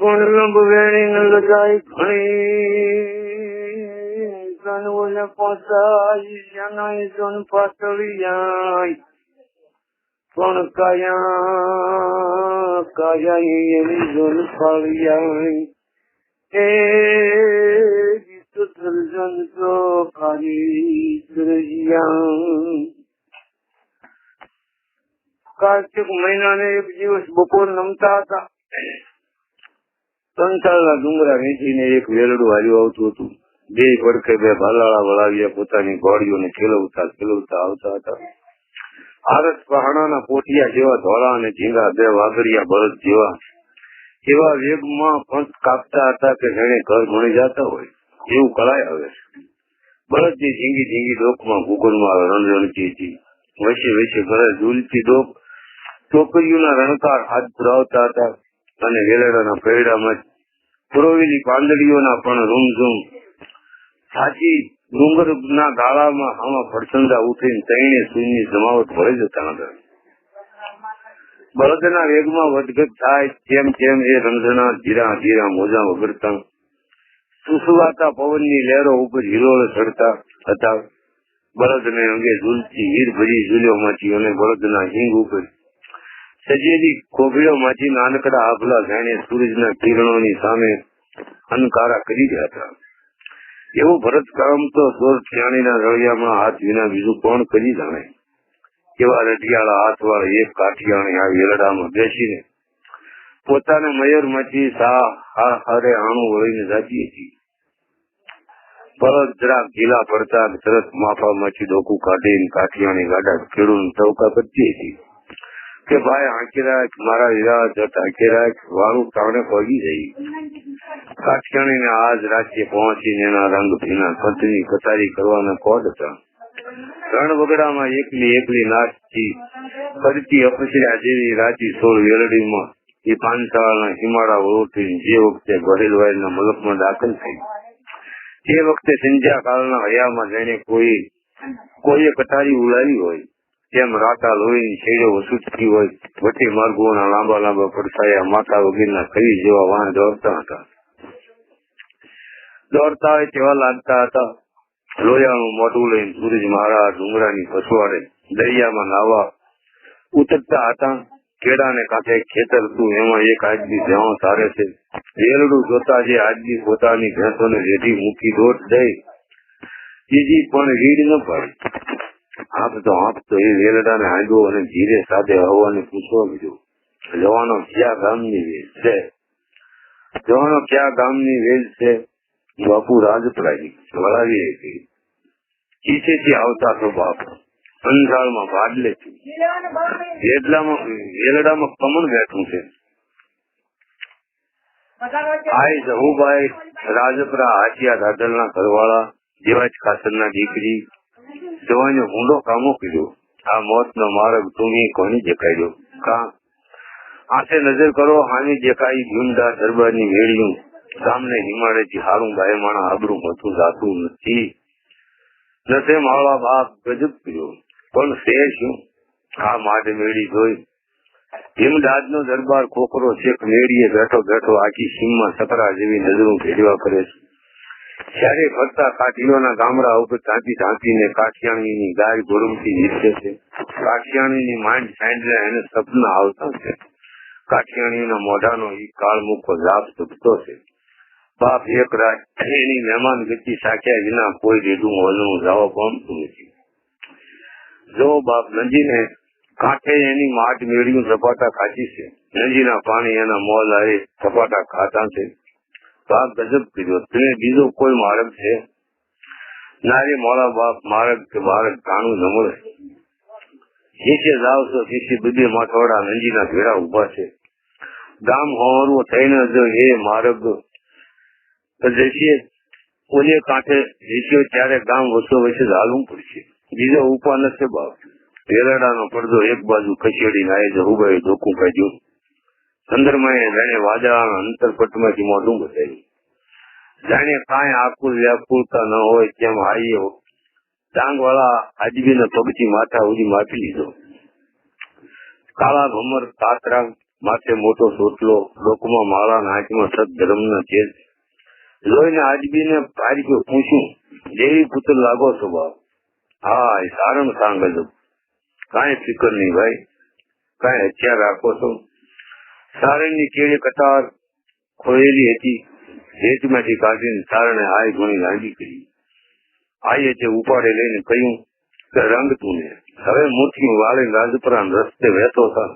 કોણ લંબ વેણી લગાઈ ઘણી કનવને પહોંચાઈ જનાઈ જોન પાતળિયાઈ પણ કાયા કાયા એની જોન ફાળિયાઈ એ ગીત સર્જન તો ખાલી સર્જિયા. કાર્તિક મહિનાને એક દિવસ બપોર નમતા હતા. સંસારના ડુંગરા વેચીને એક વેલડું હાલ્યું આવતું હતું. બે પડખે બે ભાલાળા વળાવ્યા પોતાની ઘોડીઓને ખેલવતા ખેલવતા આવતા હતા. આરસ પહાડાના પોટિયા જેવા ધોળા અને ઝીંગા બે વાગડિયા બળદ જેવા એવા વેગમાં પંથ કાપતા હતા કે જેને ઘર મળી જતા હોય એવું કળાય આવે છે. બળદની ઝીંગી ઝીંગી ડોકમાં ભૂગોળમાં રણરણતી હતી. વચ્ચે વચ્ચે ઘરે ઝૂલતી ડોક છોકરીઓના રણકાર હાથ પુરાવતા હતા અને વેલડાના પૈડામાં પુરોવેલી પાંદડીઓના પણ રૂમઝૂમ સાચી ડુંગરના ગાળામાં આમાં ફડસંદા ઉઠીને તૈણે સૂઈની જમાવટ ભળી જતા હતા. બળદના વેગમાં વધઘટ થાય તેમ તેમ એ રંધના ધીરા ધીરા મોજા વગરતા સુસવાતા પવનની લહેરો ઉપર હિલોળ ચડતા હતા. બળદને અંગે ઝૂલતી હીર ભરી ઝૂલ્યોમાંથી અને બળદના હિંગ ઉપર સજેલી ખોભીઓમાંથી નાનકડા આભલા જાણે સૂરજના કિરણોની સામે અનકારા કરી રહ્યા હતા. એવું ભરત કામ તો સોર ઠિયાણીના રળિયામાં હાથ વિના બીજું કોણ કરી જાણે. એવા રઢિયાળા હાથવાળા એક કાઠિયાણી આ વેલડામાં બેસીને પોતાને મયુરમાંથી હારે આણું વળીને જાતી હતી. બળદ જરાક ઢીલા પડતા તરત માફામાંથી ડોકું કાઢીને કાઠિયાણી ગાડા ખેડૂને ટવકા કરતી હતી કે ભાઈ હાંકી રાખ મારા હીરા જટ હાંકી રાખ વાળું કારણે પગી જઈ. કાઠિયાણીને આજ રાજ્ય પહોંચીને એના રંગ ભીના કંઠની કતારી કરવાના કોડ હતા. રણ વગડામાં એકલી એકલી નાચતી ફરતી અપસર્યા જેવી રાતી સોળ વેલડીમાં એ પાંચાળના હિમાળા ઓળઠી જે વખતે ગોહિલવાઈના મલકમાં દાખલ થઈ તે વખતે સંધ્યા કાળના હયામાં જઈને કોઈએ કટારી ઉલાવી હોય તેમ રાતા લોહીની છેડો વસૂટતી હોય વટી માર્ગોના લાંબા લાંબા પડછાયા માથા વગેરેના કઈ જેવા વાહન દોડતા હતા. દોડતા હોય તેવા લાગતા હતા. લોયાનું મોઢું લઈને સૂરજ મહારાજ ડુંગરાની પછવાડે દરિયામાં નાવા ઉતરતા હતા. કેળાને કાંઠે ખેતર હતું એમાં એક આદમી ભેણો તારે છે. વેલડું જોતા જે આદમી પોતાની ભેંસોને રેઢી મૂકી દોટ દઈ બીજી પણ રીડ ન પાડી. આપતો એ વેલડાને હાંડવો અને ધીરે સાથે હવાને પૂછવા લીધું, જવાનો ક્યાં ગામની વેલ છે? જવાનો ક્યાં ગામની વેલ છે? બાપુ રાજપરાની વળાવી હતી. ચીચેથી આવતા તો બાપ અંધાળમાં બાદલે વેલડામાં કમણ બેઠું છે. આય જહુભાઈ રાજપરા હાથિયા દાદલના ઘરવાળા જેવા જ ખાસરના દીકરી જવાનો ઊંડો કામો કર્યો. આ મોતનો માર્ગ તું કોની દેખાડ્યો? કા આંખે નજર કરો હાની દેખાઈ ગુંડા દરબારની વેળિયું ગામને હિમાળેથી હારું ગાય માણા આબરું હતું જાતું નથી. નસે માળા બાપ ગજબ કર્યો પણ છે શું? આ માઢ મેળી જોઈ હિમદાદ નો દરબાર ખોખરો શેખ મેળીએ બેઠો બેઠો આખી સીમમાં સકરા જેવી નજરો ભેળવા કરે છે. ત્યારે ફરતા કાઠીઓના ગામડા ઉપર ઝાંકી ઝાંકીને કાઠિયાણીની ગાય ગોરમથી નીચે છે. કાઠિયાણીની માંડ સાંજે એને સપના આવતા છે. કાઠિયાણીના મોઢાનો ઈ કાળ મુખો જાપ તૂટતો છે. બાપ એક રાત એની મહેમાન ગતિ સાખ્યા વિના કોઈ રેડું વલણું જવા પામતું નથી. જો બાપ નજીને કાંઠે એની માટ મેળ્યું સપાટા ખાતી છે. નજીના પાણી એના મોલ આવે સપાટા ખાતા છે. બાપ ગજબ કર્યો, તેને બીજો કોઈ માર્ગ છે? નારી મોડા બાપ માર્ગ કે બાળક કાણું ન મળે. નીચે જાવ છો નીચે બધી માથોડા નંજીના ભેડા ઉભા છે. ગામ હોવાનું થઈને જો એ માર્ગ જશે ઓલે કાંઠે જઈશું ત્યારે ગામ વચ્ચો વચ્ચે હાલવું પડશે. બીજો ઉપા નથી બાપ. વેલડાનો પડદો એક બાજુ ખસેડીને આવે જહુભાઈ ધોકું કાઢ્યું. ચંદ્રમાએ જાણે વાદળાના અંતરપટમાંથી મોઢું બતાવ્યું. જાણે કાંઈ આકુલ વ્યાકુલતા ન હોય તેમ હાઈએ ટાંગ વાળા આદમીને પગથી માથા ઉડી માપી લીધો. કાળા ભમર કાતરા માથે મોટો સોટલો, ડોકમાં માળા, નાચમાં સત ધર્મના ચેર જોઈને આજબીને પારીખ્યો, પૂછ્યું, દેવી પુત્ર લાગો છો બાપ? હા, સારણ સાંગજો, કાંઈ ફિકર નહીં ભાઈ, કાંઈ હથિયાર રાખો છો? સારણની કેળે કટાર ખોયેલી હતી, હેઠમાંથી કાઢીને સારણે હાય ઘણી લાંબી કરી. આઈએ તે ઉપાડે લઈને કહ્યું કે રંગ તું ને હવે મુઠ્ઠી વાળીને રાજપરા રસ્તે વહેતો થા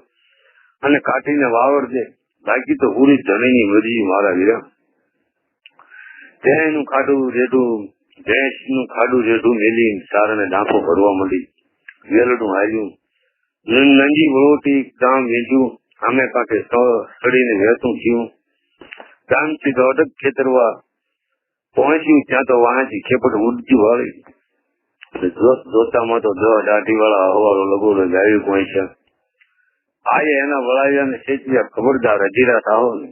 અને કાઢીને વાવડજે, બાકી તો પૂરી ધણીની મરજી મારા વીરા. ભેંસનું ખાડું રેઢું મેલી સારણે ડાંફો ભરવા માંડી. વેલડું હાલ્યું, નંજી વળોટી ગામ વેચ્યું, આમે કાંઠે સડીને વહેતું થયું. ગામથી દોઢક ખેતરવા પહોંચ્યું, ત્યાં તો વાંચી ખેપટ ઉડતી વાળી. જોતામાં તો દાઢી વાળા હવારો લગોડો જાવી પહોંચ્યા. આયે એના વળાવ્યા ને શેચવ્યા, ખબરદાર અધીરા થાઓ ને.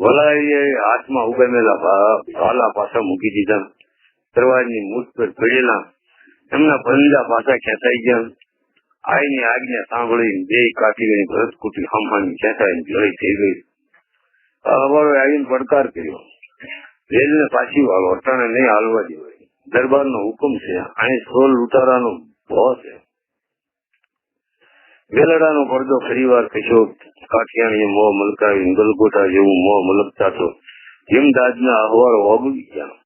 વલાવીએ હાથમાં ઉગામેલા ભાલા પાછા મૂકી દીધા. દરવાજની મૂઠ પર પડેલા એમના પંજા પાછા ખેંચાઈ ગયા. આઈની આજ્ઞા સાંભળીને બે કાઠીની ભરતકુટી હમહાની ખેંચાઈને જળી થઈ ગઈ. હવારો આવીને પડકાર કર્યો, રેલને પાછી વાળો, અટાણે નહીં હાલવા દેવાય. દરબારનો હુકમ છે, અહીં 16 લૂંટારાનો ભો છે. વેલડાનો પડદો ફરી વાર કશો. કાઠિયાણીએ મોં મલકાવી ગલગોટા જેવું મોં મલકતા તો હિમદાદના અહવારો ઓગળી ગયા.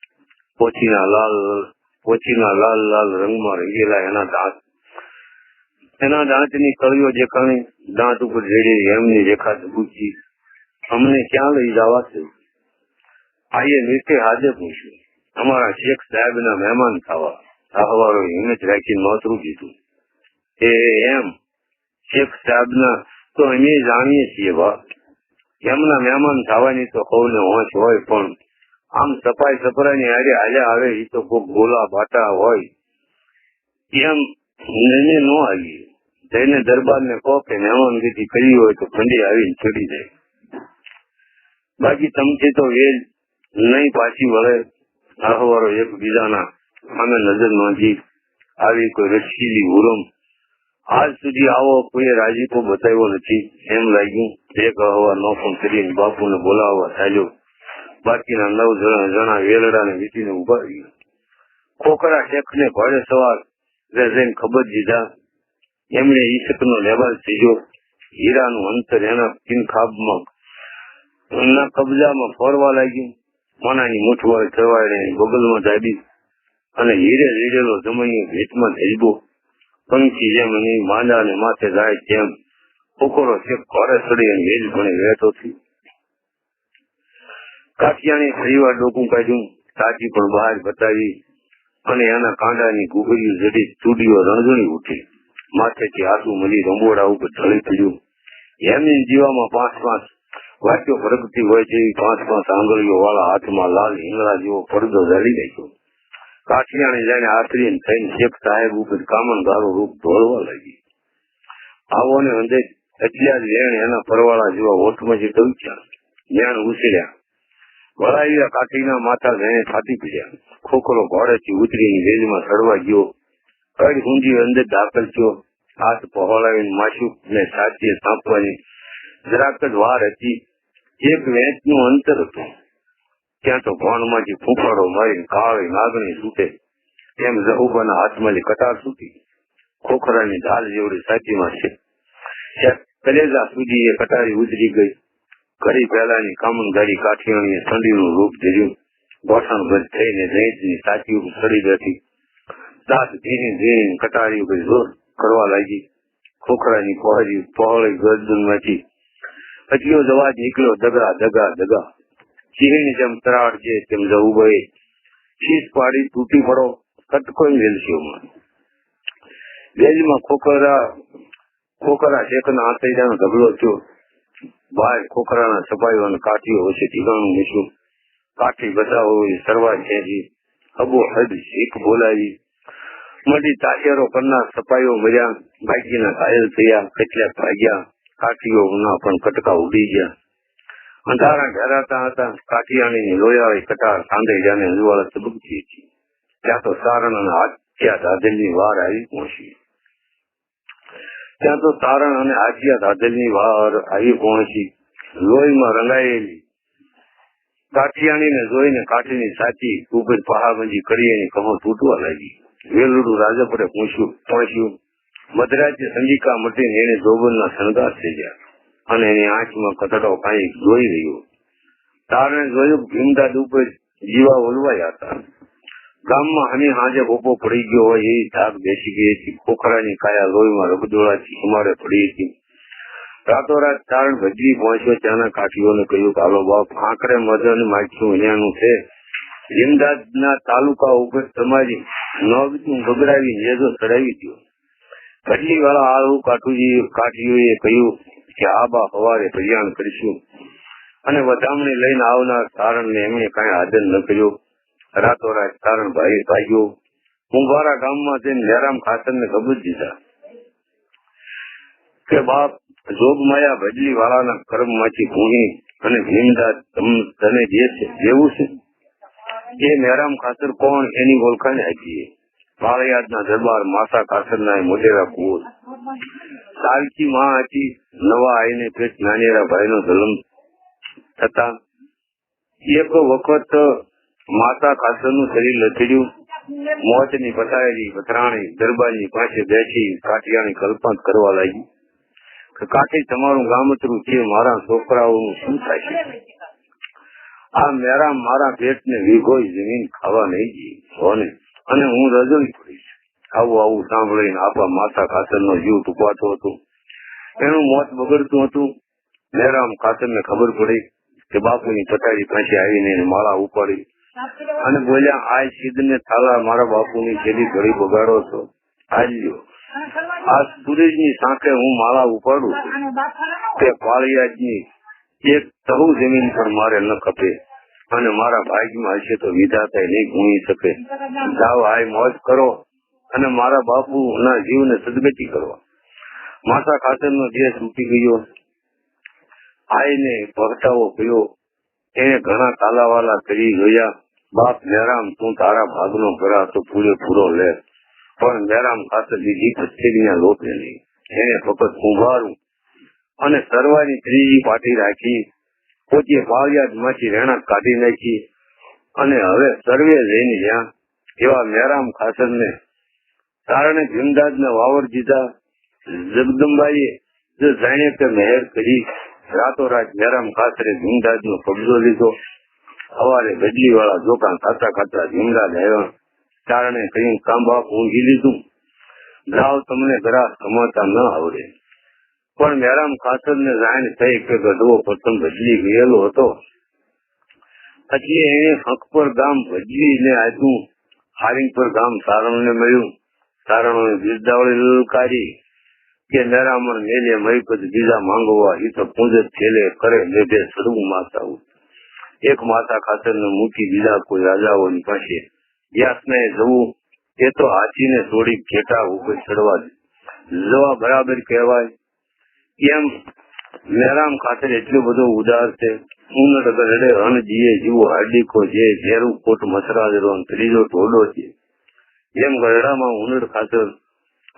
પોચીના લાલ લાલ રંગમાં રંગેલા એના દાંતની કળીઓ દેખાણી. દાંત ઉપર રેડી એમની રેખા દબૂચી. અમને ક્યાં લઈ જવા છે? આઈએ મીઠે હાજર પૂછ્યું, અમારા શેખ સાહેબ ના મહેમાન થવા. અહવારો હિંમત રાખી નોતરું દીધું. એમ શેખ સાહેબ ના તો અમે જાણીએ છીએ બા, એમના મહેમાન થવાની તો સૌને હોશ હોય, પણ આમ સફાઈ સફરાની હારે હાલ્યા આવે એ તો કોઈ ગોલા બાટા હોય એમ લઈને ન આવીએ. જઈને દરબાર ને કહો કે મહેમાનગીરી કરી હોય તો ઠંડી આવીને ચડી જાય, બાકી તમથી તો વેલ નહીં પાછી વળે. અહવારો એકબીજાના સામે નજર નોંધી. આવી કોઈ રસીલી હુરમ આજ સુધી આવો કોઈ રાજીપો બતાવ્યો નથી એમ લાગ્યું. એક અહવાર નો પણ કરીને બાપુને બોલાવવા ચાલ્યો. બાકીના 9 જણા વેલડાને વીટીને ઉભા રહ્યા. ખોખરા શેખ ને ભાડે સવાર જઈને ખબર દીધા. એમણે ઈશકનો લેવાલ થયો. હીરાનું અંતર એના પિનખાબમાં કબજામાં ફરવા લાગ્યું. મોનાની મુઠવાળી ચરવાડે બગલમાં દાબી અને હીરે રીડેલો જમણીએ ભેટમાં ધજબો. પંખી જેમ એની માંદાને માથે જાય તેમ ખોખરો શેખ ઘરે ચડી અને વેજ ભણે વહેતો થયો. કાઠિયાણી ફરીવાર ડોકું કાઢ્યું, તાજી પણ બહાર બતાવી અને એના કાંડાની ગુગરીઓ જડી ચૂડીઓ રણજણી ઉઠી. માથેથી આંસુ મળી રંબોડા ઉપર ઢળી પડ્યું. એમની જીવામાં 5-5 વાક્યો પ્રગતિ હોય તેવી 5-5 આંગળીઓ વાળા હાથમાં લાલ હિંગળા જેવો પડદો ઝાલી ગયો. કાઠિયાણી જાણે આશરી થઈને શેખ સાહેબ ઉપર કામન ગારો રૂપ ઢોળવા લાગી. આવો ને અંદે એટલા જ વેણ એના પરવાળા જેવા ઓઠમાંથી ટવચ્યા, વેણ ઉછળ્યા. વળાવ્યા કાઠીના માથા વેણે ફાટી પડ્યા. ખોખરો ઘોડેથી ઉતરીને વેલમાં ચડવા ગયો. કડ ઊંધી અંદર દાખલ થયો. હાથ પહોળાવીને માસુક ને છાતીએ સાંપવાની જરાક જ વાર હતી. એક વેચનું અંતર હતું. ત્યાં તો ભણમાંથી ફૂંફાડો મારીને કાળી નાગણી છૂટે એમ જહુબાના હાથમાંથી કટાર છૂટી. ખોખરાની ઢાલ જેવડી છાતીમાં છે. કલેજા સુધી એ કટારી ઉતરી ગઈ. ઘડી પહેલાની કામન ગાડી કાઠિયાણીએ ઠંડીનું રૂપ ધર્યું. ગોઠણ ભર થઈને રેંચની છાતી ઉપર ચડી બેઠી. દાંત ધીરી કટારી ઉપર જોર કરવા લાગી. ખોખરાની પહોળી ગરદનમાંથી હજીઓ જવાજ નીકળ્યો, દગા દગા દગા. સિંહની જેમ તરાડ છે તેમ જવું શીશ પાડી તૂટી પડો કટકોઈ વેલસીઓમાં. વેલમાં ખોખરા શેખના આંતરડાનો ઢગલો થયો. બહાર ખોખરાના સફાઈઓને કાઠીઓ વચ્ચે ઢીગાણું મૂક્યું. કાઠી બચાવો સરવા ખેંચી અબો હદ શીખ બોલાવી. મળી તાશેરો કરનાર સફાઈઓ મર્યા. બાકીના ઘાયલ થયા, કેટલાક ભાગ્યા. કાઠીઓના પણ કટકા ઉડી ગયા. અંધારા ઘેરાતા હતા. કાઠિયાણીની લોયાળી કટાર સાંધે જાને અજવાળા તબકતી હતી. ત્યાં તો સારણ અને હાથિયા ધાધલની વાર આવી પહોંચી. ત્યાં તો તારણ અને આચિયા ધાધલની વાર આવી પહોંચી. લોહીમાં રંગાયેલી કાઠિયાણીને જોઈને કાઠીની સાચી ખૂબ જ પહાબંજી કરી એની કમર તૂટવા લાગી. વેલુડું રાજપરે પહોંચ્યું. મધરાજ્ય સંગીકા મટીને એને જોબનના શણગાર થઈ ગયા અને એની આંખમાં કથડો કાંઈ જોઈ રહ્યો. તારણે જોયું ભીમદાદ ઉપર જીવા ઓલવાયા હતા. ગામમાં હની હાજે બોપો પડી ગયો હોય એવી ધાક બેસી ગઈ હતી. ખોખરાની કાયા લોહીમાં રગદોળાથી અમારે પડી હતી. રાતોરાત તારણ ભજવી પહોંચ્યો. ત્યાંના કાઠીઓને કહ્યું કે હાલો બાપ, આંકડે મદન માખ્યું અહીંયાનું છે. ભીમદાદના તાલુકા ઉપર તમારી નોગતું બગડાવી નેજો ચડાવી દો. ભજલી વાળા આળુ કાઠીઓએ કહ્યું કે આબા હવારે ભરિયાણ કરીશું અને વધામણી લઈને આવનાર તારણને એમણે કઈ આદર ન કર્યો. રાતોરાત તારણ ભાગ્યો. કુંભારા ગામમાં જઈને જયરામ ખાતરને ખબર દીધા કે બાપ, જોગમાયા ભજલી વાળાના કર્મ માંથી ભૂણી અને ભીમદાદ તને જે છે જેવું છે એ મેરામ ખાતર કોણ એની ઓળખાણ આપીએ. પાળિયાદના દરબાર માસા ખાતરના મોટેરા કુવો. સાલકી માં હતી. નવા આઈને પેટ નાનેરા ભાઈનો જન્મ થતા એક વખત માતા ખાતરનું શરીર લથડ્યું. મોતની પથારેલી પથરાણી દરબારની પાસે બેસી કાઠિયાની કલ્પના કરવા લાગી કે કાઠી તમારું ગામતરું છે, મારા છોકરાઓનું શું થાય છે? આ મેરા મારા પેટને વીઘોઈ જમીન ખાવા નહીં જઈએ અને હું રજોઈ પડીશ. આવું સાંભળીને આપા માતા ખાતરનો જીવ ટૂંકાતો હતો. એનું મોત બગડતું હતું. મેરામ ખાતરને ખબર પડી કે બાપુની પથારી પાસે આવીને માળા ઉપાડી અને બોલ્યા, આ સિદ્ધને થાલા મારા બાપુની છેલ્લી ઘડી બગાડો છો. આલ્યો આ સૂરજની સાંખે હું માળા ઉપાડું છું તે પાળિયાદની એક તહુ જમીન પર મારે ન ખપે અને મારા ભાગ્યમાં હશે તો વિધાતા નહીં ગુણી શકે. જાઓ આય મોજ કરો અને મારા બાપુ ના જીવને સદગતિ કરવા. માતા ખાતરનો દેહ તૂટી ગયો. આઈને ભરતાવો ગયો. એને ઘણા તાલાવાલા કરી જોયા. બાપ મેરામ, તું તારા ભાગનો ભરા તો પૂરેપૂરો લે, પણ મેરામ ખાતર બીજી પથ્થેરીના લોટને નહીં. એને ફક્ત કુંભારું અને સરવાની ત્રીજી પાટી રાખી. પોતે પાળિયાદ માંથી રહેણાંક કાઢી નાખી અને હવે સર્વે જઈને જ્યાં એવા મેરામ ખાતરને તારણે ભીમદાદને વાવર દીધા. જગદંબાઈએ જો જાણે કે મહેર કરી રાતોરાત મેરામ ખાતરે ભીમદાદનો કબજો લીધો. સવારે બદલી વાળા જોકાણ ખાતા ભીમદાદ આવ્યા. તારણે કહ્યું, કાંબા ઊંઘી લીધું, જાઓ તમને ગ્રાસ કમાતા ન આવડે. પણ મેરામ ખાતર ને જાણ થઈ કે ગઢવો પ્રથમ બદલી ગયેલો હતો. પછી એને હકપર ગામ ભજવીને આપ્યું. હારીંગપર ગામ સારણને મળ્યું. સારણોને બિરદાવળી લલકારી કે મેરામણ મેલે મહીપત બીજા માંગવા એ તો પૂંજ છેલ્લે કરે મેઢે સડવું માતા. એક માતા ખાતર ને મૂકી બીજા કોઈ રાજાઓની પાસે યાસને જવું એ તો હાથીને થોડી ઘેટા ઉપર ચડવા જવા બરાબર કહેવાય. એમ મેરામ ખાતર એટલો બધો ઉદાર છે. ઉનડ ગરડે રન જીએ જીવો હાર્દિકો જે ઝેરું કોટ મસરાજરો ત્રીજો ટોડો છે. એમ ગરડામાં ઉનડ ખાતર,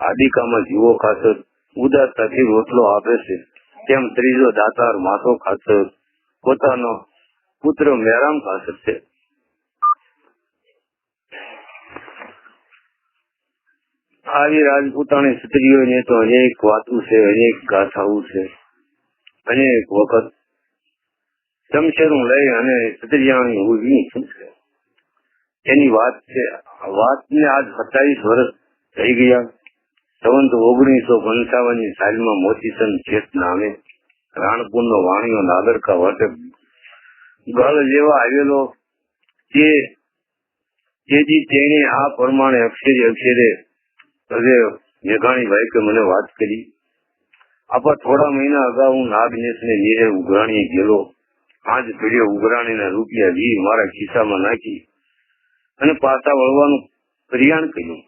હાર્દિકામાં જીવો ખાતર ઉદારતાથી રોટલો આપે છે, તેમ ત્રીજો દાતાર માથો ખાતર પોતાનો પુત્ર મેરામ ખાતર છે. આવી રાજપૂતાણી સ્ત્રીઓને તો અનેક વાતો છે, અનેક ગાથાઓ છે. અનેક વખત ચમચેરું લઈ અને સ્ત્રીયાણી ઉભી છે એની વાત છે. વાતને આજ 27 વર્ષ થઈ ગયા. સંવંત 1955 સાલમાં મોતીચંદ શેઠ નામે રાણપુર નો વાણીઓ નાગરકા વટે ગળ લેવા આવેલો. તેથી તેને આ પ્રમાણે અક્ષરે મેઘાણીભાઈ કે મને વાત કરી. આપા થોડા મહિના અગાઉ હું નાગનેશ ને નીરે ઉઘરાણી ગયેલો. આજ પીડ્યો ઉઘરાણીના રૂપિયા 20 મારા ખિસ્સામાં નાખી અને પાછા વળવાનું કરિયાણ કર્યું.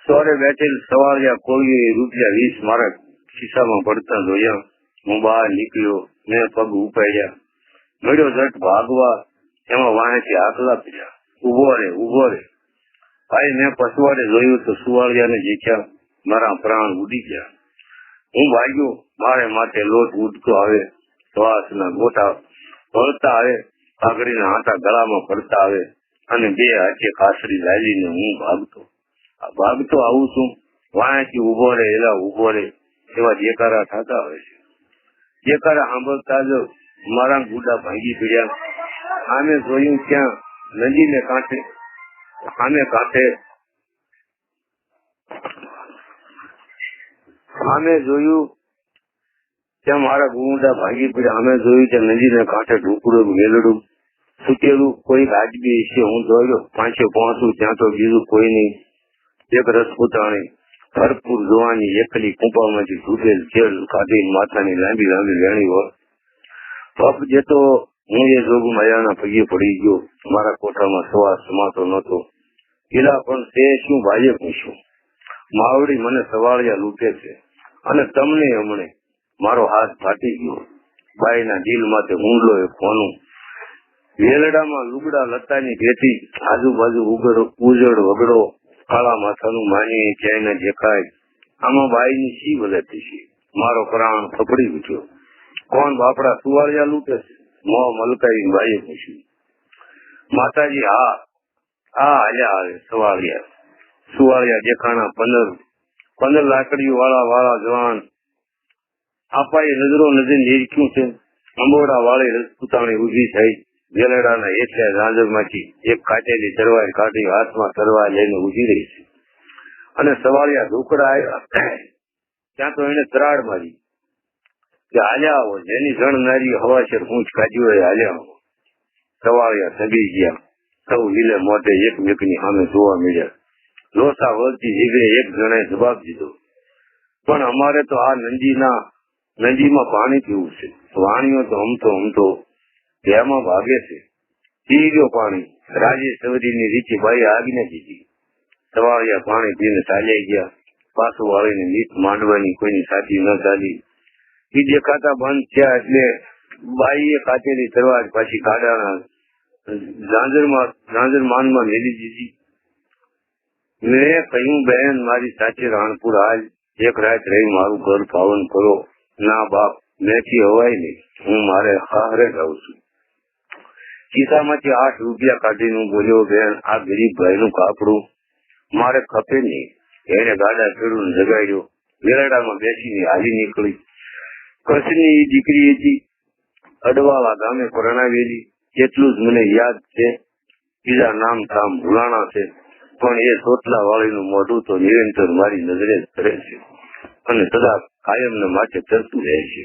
સોરે બેઠેલ સવારિયા કોળીએ રૂપિયા 20 મારા ખિસ્સામાં પડતા જોયા. હું બહાર નીકળ્યો. મેં પગ ઉપાડ્યા. મળ્યો ઝટ ભાગવા. એમાં વાહેથી આકલા પીડ્યા. ઉભો રે ભાઈ. મેં પછવાડે જોયું તો સુવાળિયાને દેખ્યા. મારા પ્રાણ ઉડી ગયા. હું ભાગ્યો, મારે માથે લોટ ઉડતો આવે, શ્વાસના ગોટા વળતા આવે, પાઘડીના હાથા ગળામાં પડતા આવે અને બે હાથે કાસરી લાલીને હું ભાગતો આવું છું. વાંચી ઉભો રે એલા ઉભો રે એવા દેકારા થતા હોય છે. દેકારા સાંભળતા જ મારા ગુડા ભાંગી પડ્યા. સામે જોયું ત્યાં નદીને કાંઠે સામે જોયું ત્યાં મારા ગુંડા ભાગી પડ્યા. અમે જોયું ત્યાં નદીને કાંઠે ઢૂકડું વેલડું સુકેલું કોઈ ગાજબી છે. હું જોયો પાંચે પહોંચું ત્યાં તો બીજું કોઈ નહીં. એક રસપૂતાણી ભરપૂર જોવાની એકલી કુંપામાંથી તૂટેલ જેલ કાઢી માથાની લાંબી લાંબી વેણી હોય પપ જેતો હું એ જોગ માયાના પગે પડી ગયો. મારા કોઠામાં શ્વાસ સમાતો નહોતો. પેલા પણ તે શું ભાઈએ પૂછ્યું, માવડી મને સવાળિયા લૂંટે છે અને તમને હમણે મારો હાથ ફાટી ગયો. બાઈના દિલ માથે હુંડલો એ કોનું વેલડામાં લુગડા લતાની ભેટી, આજુબાજુ ઉજળ વગડો, કાળા માથાનું માની ક્યાંય ન દેખાય. આમાં બાઈની સી વલતી છે. મારો પ્રાણ ફફડી ઉઠ્યો. કોણ બાપડા સુવાળિયા લૂંટે છે? મોં મલકાઈ બાઈએ પૂછ્યું. માતાજી હા હાલ્યા આવે સુવાળિયા દેખાણા 15 લાકડીઓ વાળા જવાન. આપાએ નજરો નજર નીરખ્યું છે. અંબોડા વાળી રજપૂતાણી ઉભી થઈ. વેલડાના હેઠે ઝાંઝરમાંથી એક કાચેલી તરવાર કાઢી હાથમાં તરવાર લઈને ઉભી રહી છે અને સવાળિયા ઢોકળા આવ્યા ત્યાં તો એને ત્રાડ મારી કે હાલ્યા આવો. જેની જણનારી હવાશેર પૂંછ કાઢી હોય હાલ્યા આવો. સવાળિયા સગી ગયા. સૌ લીલે મોઢે એકમેકની સામે જોવા મળ્યા. લોસા વળતી જીભે એક જણે જવાબ દીધો, પણ અમારે તો આ નદીમાં પાણી પીવું છે. વાણીઓ તો હમતો તેમાં ભાગે છે. પી ગયો પાણી. રાજે સવરીની રીતિ બાઈ આગને દીધી. સવાળિયા પાણી પીને ચાલ્યા ગયા. પાછું વાળીને નીત માંડવાની કોઈની સાથી ન ચાલી. એ દેખાતા બંધ થયા એટલે બાઈએ કાચેલી તરવાર પાછી કાઢાના ઝાંઝર માનમાં મેલી દીધી. મેં કહ્યું, બહેન મારી સાથે રાણપુર હાલ, એક રાત રહી મારું ઘર પાવન કરો. ના બાપ, મેથી હવાય નહીં, હું મારે હારે જાઉં છું. ખિસ્સામાંથી 8 રૂપિયા કાઢીને બોલ્યો, બેન આ ગરીબ ભાઈ નું કાપડું મારે ખપે નહીં. એને ગાડા ખેડૂને જગાડ્યો. વેરાડામાં બેસીને હાલી નીકળી. કચ્છની દીકરી હતી, અડવાળા ગામે પરણાવેલી. એટલું જ મને યાદ છે. બીજા નામ ઠામ ભૂલાણા છે, પણ એ સોટલા વાળીનું મોઢું તો નિરંતર મારી નજરે જ કરે છે અને સદા કાયમને માટે ચરતું રહે છે.